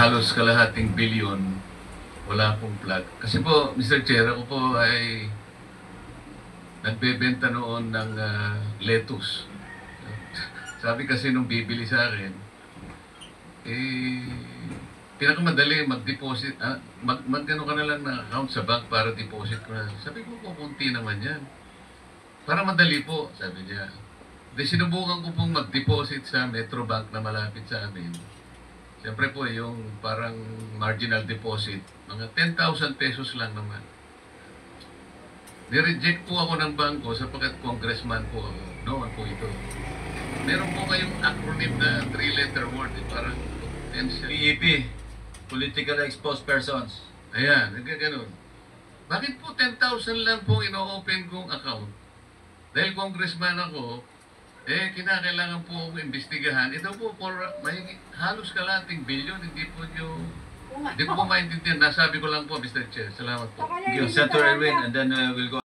halos kalahating bilyon, wala pong plug. Kasi po, Mr. Chair, ako po ay nagbebenta noon ng lettuce. Sabi kasi nung bibili sa akin, pinakamadali mag-deposit, mag-ano ka na lang na account sa bank para deposit ko na. Sabi ko, kukunti naman yan. Para madali po, sabi niya. Di sinubukan ko pong mag-deposit sa Metrobank na malapit sa amin. Siyempre po, yung parang marginal deposit, mga 10,000 pesos lang naman. Nireject po ako ng bangko sapagkat congressman po ako. Noon po ito. Meron po kayong acronym na 3-letter word, parang potential. PEP, Politically Exposed Persons. Ayan, nagkaganon. Bakit po 10,000 lang po ino-open kong account? Dahil congressman ako, kinakailangan po akong imbestigahan. Ito po, halos kalating bilyon, hindi po maintindihan. Nasabi ko lang po, Mr. Chair. Salamat po. Thank you, Senator Erwin, and then we'll go